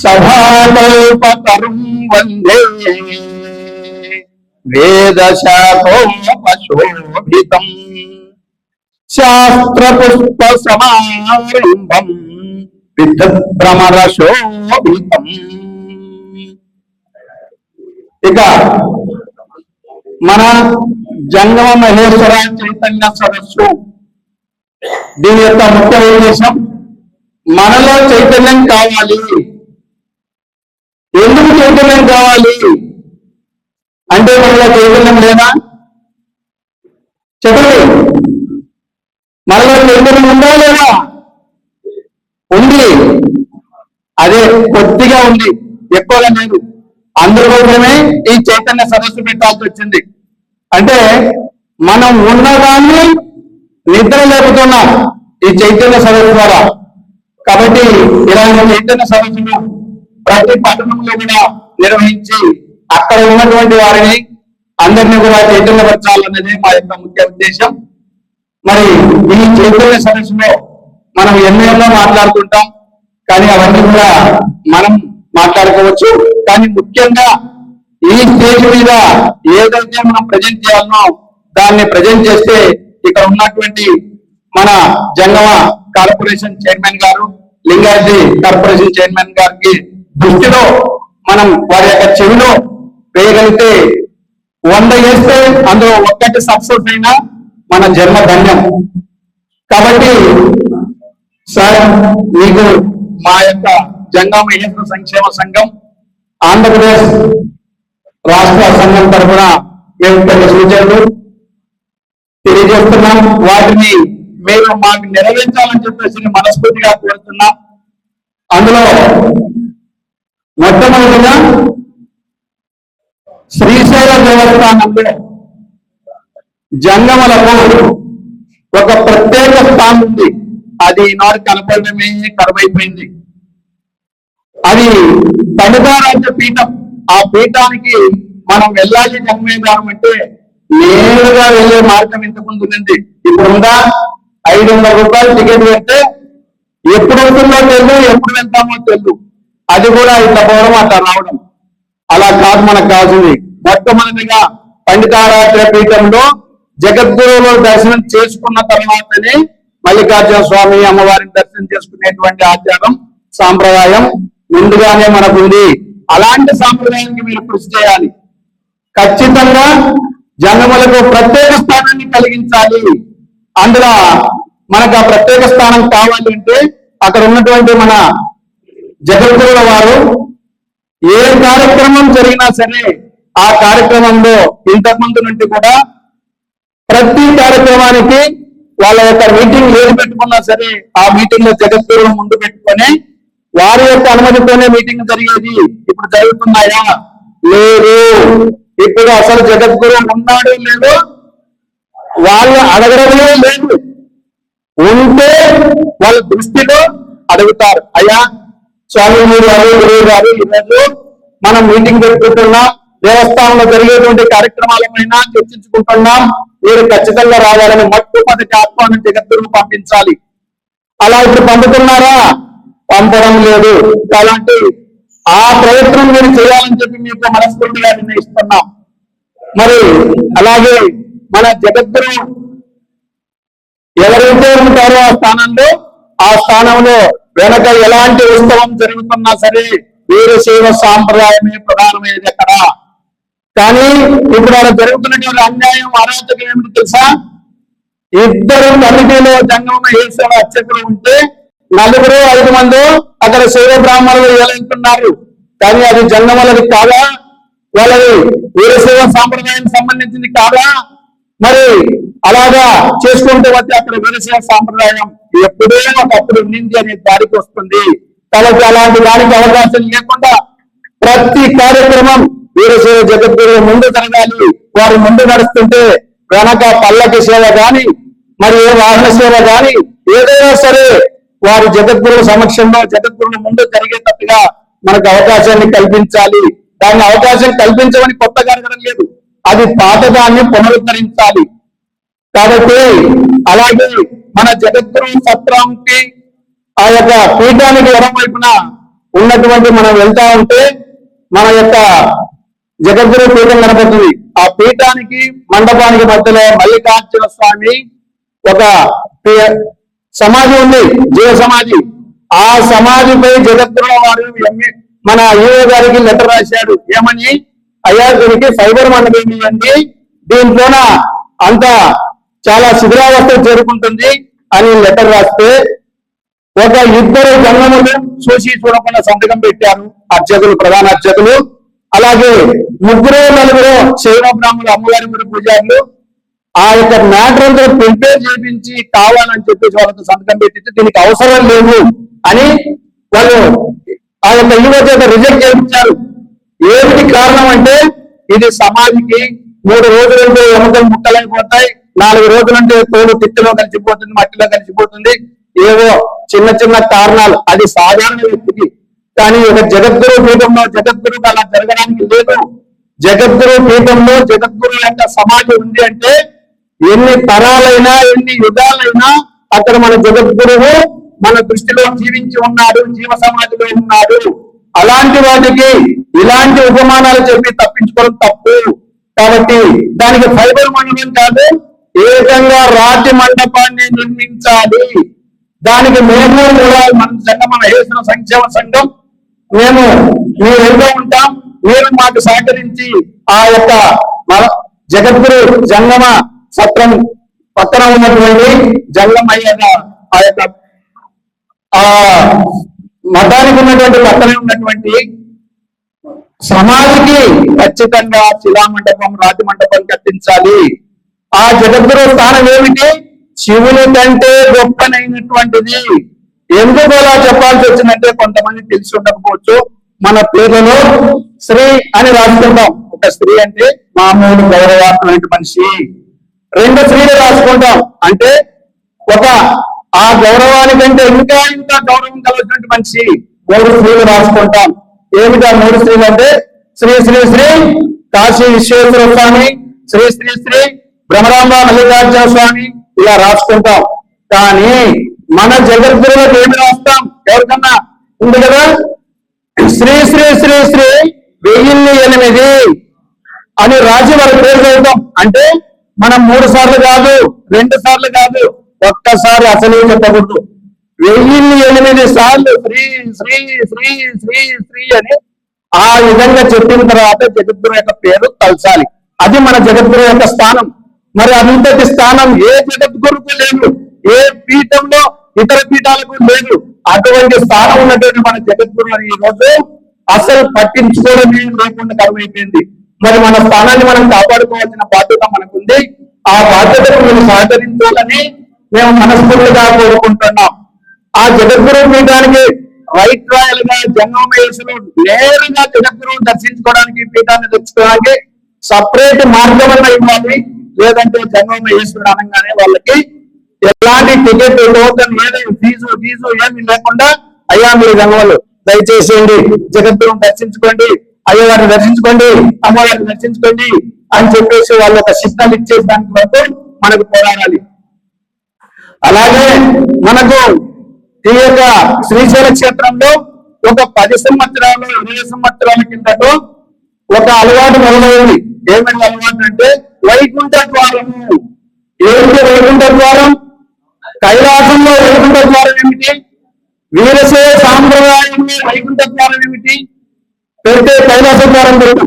సభాకల్పతరుం వందే వేదశాఖోపశోభితం శాస్త్రపుష్ప సమారంభం విద్యుద్భ్రమరశోభితం. ఇక మన జంగమ మహేశ్వర చైతన్య సదస్సు దీని యొక్క ముఖ్య ఉద్దేశం, మనలో చైతన్యం కావాలి. ఎందుకు చైతన్యం కావాలి అంటే మనలో చైతన్యం లేదా? చెప్పండి, మనలో చైతన్యం ఉందా లేదా? ఉంది. అదే కొద్దిగా ఉంది, ఎక్కువగా లేదు. అందుకోసమే ఈ చైతన్య సదస్సు పెట్టాల్సి వచ్చింది. అంటే మనం ఉన్నదాన్ని నిద్ర లేపుతున్నాం ఈ చైతన్య సదస్సు ద్వారా. కాబట్టి ఇలాంటి చైతన్య సదస్సును ప్రతి పట్టణంలో కూడా నిర్వహించి అక్కడ ఉన్నటువంటి వారిని అందరినీ కూడా చైతన్యపరచాలన్నది మా యొక్క ముఖ్య ఉద్దేశం. మరి ఈ చైతన్య సదస్సులో మనం ఎన్నో మాట్లాడుతుంటాం, కానీ అవన్నీ కూడా మనం మాట్లాడుకోవచ్చు. కానీ ముఖ్యంగా ఈ స్టేజ్ మీద ఏదైతే మనం ప్రజెంట్ చేయాలనో దాన్ని ప్రజెంట్ చేస్తే ఇక్కడ ఉన్నటువంటి మన జంగమ కార్పొరేషన్ చైర్మన్ గారు, లింగాద్రి కార్పొరేషన్ చైర్మన్ గారికి దృష్టిలో మనం వారి యొక్క చెవిలో వేయగలిగితే 100 వేస్తే అందులో ఒక్కటి సక్సెస్ అయినా మన జన్మ ధన్యం. కాబట్టి సార్, మీకు మా యొక్క జంగమ మహేశ్వర సంక్షేమ సంఘం ఆంధ్రప్రదేశ్ రాష్ట్ర సంఘం తరఫున మేము కొన్ని సూచనలు తెలియజేస్తున్నాం. వాటిని మీరు మాకు నెరవేర్చాలని చెప్పేసి మనస్ఫూర్తిగా కోరుతున్నాం. అందులో మొట్టమొదటిగా శ్రీశైల దేవస్థానంలో జంగములకు ఒక ప్రత్యేక స్థానం ఉంది. అది ఈనాడు కనపడమే కరువైపోయింది. అది తమిళరాజ్య పీఠం. ఆ పీఠానికి మనం వెళ్ళాలి జన్మేదానం అంటే నేరుగా వెళ్ళే మార్గం ఇంతకుముందు ఉంది. ఇప్పుడు ఉందా? 500 రూపాయలు టికెట్ పెడితే ఎప్పుడు అవుతుందో తెలియదు, ఎప్పుడు వెళ్తామో తెలియదు. అది కూడా ఇట్లా పోవడం అట్లా రావడం అలా కాదు. మనకు కావాల్సింది మొట్టమొదటిగా పండితారాధ్య పీఠంలో జగద్గురువులో దర్శనం చేసుకున్న తర్వాతనే మల్లికార్జున స్వామి అమ్మవారిని దర్శనం చేసుకునేటువంటి ఆచారం సాంప్రదాయం ముందుగానే మనకు ఉంది. అలాంటి సాంప్రదాయానికి మీరు కృషి చేయాలి. ఖచ్చితంగా జంగములకు ప్రత్యేక స్థానాన్ని కలిగించాలి. అందులో మనకు ఆ ప్రత్యేక స్థానం కావాలి అంటే అక్కడ ఉన్నటువంటి మన జగద్గురుల వారు ఏ కార్యక్రమం జరిగినా సరే ఆ కార్యక్రమంలో ఇంతకుముందు నుండి కూడా ప్రతి కార్యక్రమానికి వాళ్ళ యొక్క మీటింగ్ ఏది పెట్టుకున్నా సరే ఆ మీటింగ్ లో జగద్గురువును ముందు పెట్టుకొని వారి యొక్క అనుమతితోనే మీటింగ్ జరిగేది. ఇప్పుడు జరుగుతున్నాయా? లేదు. ఇప్పుడు అసలు జగద్గురు ఉన్నాడు లేదు, వాళ్ళు అడగడమే లేదు. ఉంటే వాళ్ళ దృష్టిలో అడుగుతారు, అయ్యా స్వామి మీరు గురువు గారు ఈరోజు మనం మీటింగ్ పెట్టుకుంటున్నాం, దేవస్థానంలో జరిగేటువంటి కార్యక్రమాలపైన చర్చించుకుంటున్నాం, మీరు ఖచ్చితంగా రావాలని మొట్టమొదటి ఆహ్వానం జగద్గురువు పంపించాలి. అలా ఇప్పుడు పంపుతున్నారా? పంపడం లేదు. అలాంటి ఆ ప్రయత్నం మీరు చేయాలని చెప్పి మీకు మనస్ఫూర్తిగా నిర్ణయిస్తున్నాం. మరి అలాగే మన జగద్గురు ఎవరైతే ఉంటారో ఆ స్థానంలో వెనక ఎలాంటి ఉత్సవం జరుగుతున్నా సరే వీరశైవ సాంప్రదాయమే ప్రధానమైనది అక్కడ. కానీ ఇప్పుడు అలా జరుగుతున్నటువంటి అన్యాయం అరాచకం ఏమిటి తెలుసా? 2 కమిటీలో జంగమ మహేశ్వర అర్చకులు ఉంటే 4-5 మంది అక్కడ శైవ బ్రాహ్మణులు వెళ్తున్నారు. కానీ అది జంగములది కాదా? వాళ్ళది వీరశైవ సాంప్రదాయానికి సంబంధించింది కాదా? మరి అలాగా చేసుకుంటూ వచ్చి అక్కడ వీరశైవ సాంప్రదాయం ఎప్పుడో ఒకప్పుడు ఉండింది అనే దారికి వస్తుంది. కాబట్టి అలాంటి దానికి అవకాశం లేకుండా ప్రతి కార్యక్రమం వీరశైవ జగద్గురువు ముందు జరగాలి. వారు ముందు నడుస్తుంటే వెనక పల్లకి సేవ గాని మరి ఏ వాహన సేవ గాని ఏదైనా సరే వారి జగద్గురువు సమక్షంలో జగద్గురువు ముందు జరిగేటట్టుగా మనకు అవకాశాన్ని కల్పించాలి. దాన్ని అవకాశం కల్పించమని కొత్తగా అడగడం లేదు, అది పాతదాన్ని పునరుద్ధరించాలి. కాబట్టి అలాగే మన జగద్గురు సత్రానికి ఆ యొక్క పీఠానికి ఎడమవైపున ఉన్నటువంటి మనం వెళ్తా ఉంటే మన యొక్క జగద్గురు పీఠం కనబడుతుంది. ఆ పీఠానికి మండపానికి మధ్యలో మల్లికార్జున స్వామి ఒక సమాధి ఉంది, జీవ సమాధి. ఆ సమాధిపై జగద్గురుల వారు మన ఈవో గారికి లెటర్ రాశాడు. ఏమని? అయ్యా దీనికి ఫైబర్ మండపం ఇవ్వండి, దీంట్లోన అంత చాలా శిథిలావస్థ చేరుకుంటుంది అని లెటర్ రాస్తే ఒక ఇద్దరు జంగములు చూసి చూడకుండా సంతకం పెట్టారు అర్చకులు, ప్రధాన అర్చకులు. అలాగే ముగ్గురు నలుగురు శైవ బ్రాహ్మణులు, అమ్మవారి గురి పూజారులు ఆ యొక్క మ్యాటర్ అంతా ప్రిపేర్ చేయించి కావాలని చెప్పేసి వాళ్ళతో సంతకం పెట్టించి దీనికి అవసరం లేదు అని వాళ్ళు ఆ యొక్క ఈవో చేత రిజెక్ట్ చేయించారు. ఏమిటి కారణం అంటే ఇది సమాధికి 3 రోజులంటే ఎముకలు ముక్కలైపోతాయి, 4 రోజులంటే తోలు తిత్తిలో కలిసిపోతుంది, మట్టిలో కలిసిపోతుంది, ఏవో చిన్న చిన్న కారణాలు. అది సాధారణ వ్యక్తికి. కానీ ఒక జగద్గురు పీఠంలో జగద్గురుకు అలా జరగడానికి లేదు. జగద్గురు పీఠంలో జగద్గురు యొక్క సమాధి ఉంది అంటే ఎన్ని తరాలైనా ఎన్ని యుగాలైనా అక్కడ మన జగద్గురువు మన దృష్టిలో జీవించి ఉన్నాడు, జీవ సమాధిలో ఉన్నాడు. అలాంటి వాటికి ఇలాంటి ఉపమానాలు చెప్పి తప్పించుకోవడం తప్పు. కాబట్టి దానికి ఫైబర్ మండపం కాదు, ఏకంగా రాతి మండపాన్ని నిర్మించాలి. దానికి మేము కూడా మన సంఘం, మన హేసిన సంక్షేమ సంఘం, మేము ఎంతో ఉంటాం. మీరు మాకు సహకరించి ఆ యొక్క జగద్గురు జంగమ సత్రం పక్కన ఉన్నటువంటి జంగమయ్య ఆ యొక్క ఆ మతానికి ఉన్నటువంటి పక్కనే ఉన్నటువంటి సమాధికి ఖచ్చితంగా శిలామండపం, రాతి మండపం కట్టించాలి. ఆ జగద్గురు స్థానం ఏమిటి? శివుని కంటే గొప్పనైనటువంటిది. ఎందుకు అలా చెప్పాల్సి వచ్చిందంటే కొంతమంది తెలిసి ఉండకపోవచ్చు. మన పేర్లలో స్త్రీ అని రాసుకుంటాం. ఒక స్త్రీ అంటే మామూలు గౌరవాత్మైన మనిషి. 2 స్త్రీలు రాసుకుంటాం అంటే ఒక ఆ గౌరవానికంటే ఇంకా గౌరవం కలసినటువంటి మనిషి. 3 స్త్రీలు రాసుకుంటాం. ఏమిటా 3 స్త్రీలు అంటే శ్రీ శ్రీ శ్రీ కాశీ విశ్వేశ్వర స్వామి, శ్రీ శ్రీ శ్రీ భ్రమరాంబ మల్లికార్జున స్వామి, ఇలా రాసుకుంటాం. కానీ మన జగద్గురువులకు ఏమి రాస్తాం? ఎవరికన్నా ఉంది కదా, శ్రీ శ్రీ శ్రీ శ్రీ 1008 అని రాసి వాళ్ళ పేరు చదువుతాం. అంటే మనం 3 సార్లు కాదు, 2 సార్లు కాదు, ఒక్కసారి అసలు చెప్పకూడదు. 1008 సార్లు శ్రీ శ్రీ శ్రీ శ్రీ శ్రీ అని ఆ విధంగా చెప్పిన తర్వాత జగద్గురు యొక్క పేరు తలచాలి. అది మన జగద్గురు యొక్క స్థానం. మరి అంతటి స్థానం ఏ జగద్గురుకు లేదు, ఏ పీఠంలో ఇతర పీఠాలకు లేదు. అటువంటి స్థానం ఉన్నటువంటి మన జగద్గురు అని ఈ రోజు అసలు పట్టించుకోవడమే లేకుండా కరువైపోయింది. మరి మన స్థానాన్ని మనం కాపాడుకోవాల్సిన బాధ్యత మనకుంది. ఆ బాధ్యతను మేము సహకరించాలని మేము మనస్ఫూర్తిగా కోరుకుంటున్నాం. ఆ జగద్గురు పీఠానికి రైట్ రాయల్ గా జంగమేశ్వరు నేరుగా జగద్గురువు దర్శించుకోవడానికి, పీఠాన్ని తెచ్చుకోవడానికి సపరేట్ మార్గం ఇవ్వాలి. లేదంటే జంగమేశ్వరుడు అనగానే వాళ్ళకి ఎలాంటి టికెట్ టోకన్ ఏదైనా ఫీజు ఏమి లేకుండా అయ్యా మీరు జంగమలు దయచేసేయండి, జగద్గురువుని దర్శించుకోండి, అయ్యవారిని దర్శించుకోండి, అమ్మవారిని దర్శించుకోండి అని చెప్పేసి వాళ్ళు ఒక సిగ్నల్ ఇచ్చేదానికి వరకు మనకు పోరాడాలి. అలాగే మనకు ఈ యొక్క శ్రీశైల క్షేత్రంలో ఒక 10 సంవత్సరాలు 20 సంవత్సరాల కిందట ఒక అలవాటు మొదలైంది. ఏమైనా అలవాటు అంటే వైకుంఠ ద్వారము. ఏమిటి వైకుంఠ ద్వారం? కైలాసంలో వైకుంఠ ద్వారం ఏమిటి? వీరశైవ సాంప్రదాయంలో వైకుంఠ ద్వారం ఏమిటి? పెడితే కైలాస ద్వారం పెట్టు.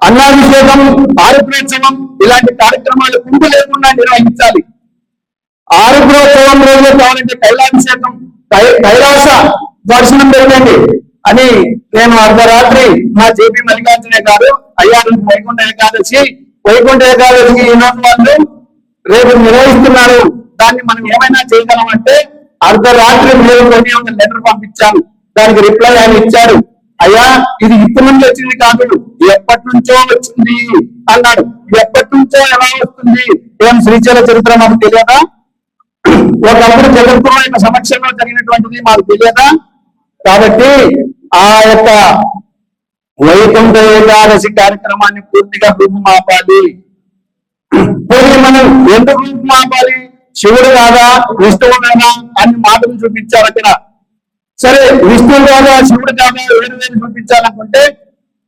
అన్నాభిషేకం, ఆరుద్రోత్సవం ఇలాంటి కార్యక్రమాలు కుంపు లేకుండా నిర్వహించాలి. ఆరుద్రోత్సవం రోజు కావాలంటే కైలాభిషేకం, కైలాస దర్శనం పెట్టండి అని నేను అర్ధరాత్రి మా జేపీ మల్లికార్జున గారు అయ్యా వైకుంఠ ఏకాదశికి ఈనాడు వాళ్ళు రేపు నిర్వహిస్తున్నారు, దాన్ని మనం ఏమైనా చేయగలం అంటే అర్ధరాత్రి మీరు కొన్ని ఒక లెటర్ పంపించాను. దానికి రిప్లై ఆయన ఇచ్చాడు. అయ్యా ఇది ఇప్పటి నుంచి వచ్చింది కాదు, ఎప్పటి నుంచో వచ్చింది అన్నాడు. ఎప్పటి నుంచో ఎలా వస్తుంది? ఏం శ్రీశైల చరిత్ర మాకు తెలియదా? ఒకప్పుడు జగద్గురు యొక్క సమక్షంలో జరిగినటువంటిది మాకు తెలియదా? కాబట్టి ఆ యొక్క వైకుంఠ ఏకాదశి కార్యక్రమాన్ని పూర్తిగా రూపుమాపాలి. పోనీ మనం ఎందుకు రూపుమాపాలి? శివుడు కాదా, విష్ణువు కాదా అని మాటలు చూపించారు అక్కడ. సరే విష్ణు కాదా శివుడు కాదా వేరు వేరు చూపించాలనుకుంటే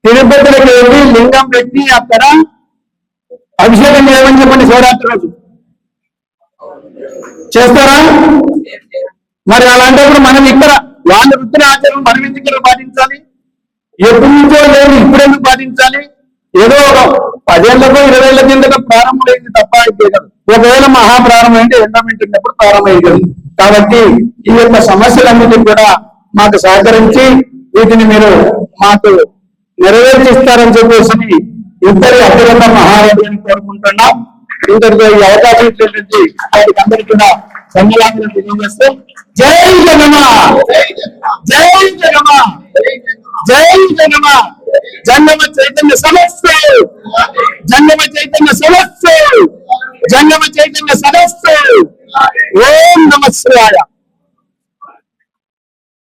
తిరుపతికి వెళ్ళి లింగం పెట్టి అక్కడ అభిషేకం చేయమని చెప్పండి శివరాత్రి రోజు చేస్తారా? మరి అలాంటప్పుడు మనం ఇక్కడ వాళ్ళ వృత్తిని ఆచారం మనం ఎందుకు పాటించాలి? ఎప్పటి నుంచో లేదు ఇప్పుడెందుకు పాటించాలి? ఏదో 10 ఏళ్లకు 20 ఏళ్ల కిందట ప్రారంభమైంది తప్ప అయితే కాదు. ఒకవేళ మహాప్రారంభమైంది ఎండమెంట్ ఉన్నప్పుడు ప్రారంభమైంది. కాబట్టి ఈ యొక్క సమస్యలన్నిటికీ కూడా మాకు సహకరించి వీటిని మీరు మాకు నెరవేర్చిస్తారని చెప్పేసి ఇద్దరి అభినందన మహారాజుని కోరుకుంటున్నాం. ఇంతటితో ఈ అవకాశం ఇచ్చినటువంటి వారికి అందరికీ కూడా ధన్యవాదాలు తెలియజేస్తూ జై జగమ జై జగమ జై జగమ జంగమ చైతన్య సమస్య జంగమ చైతన్య సమస్య జంగమ చైతన్య సదస్సు ఓం నమః శివాయ.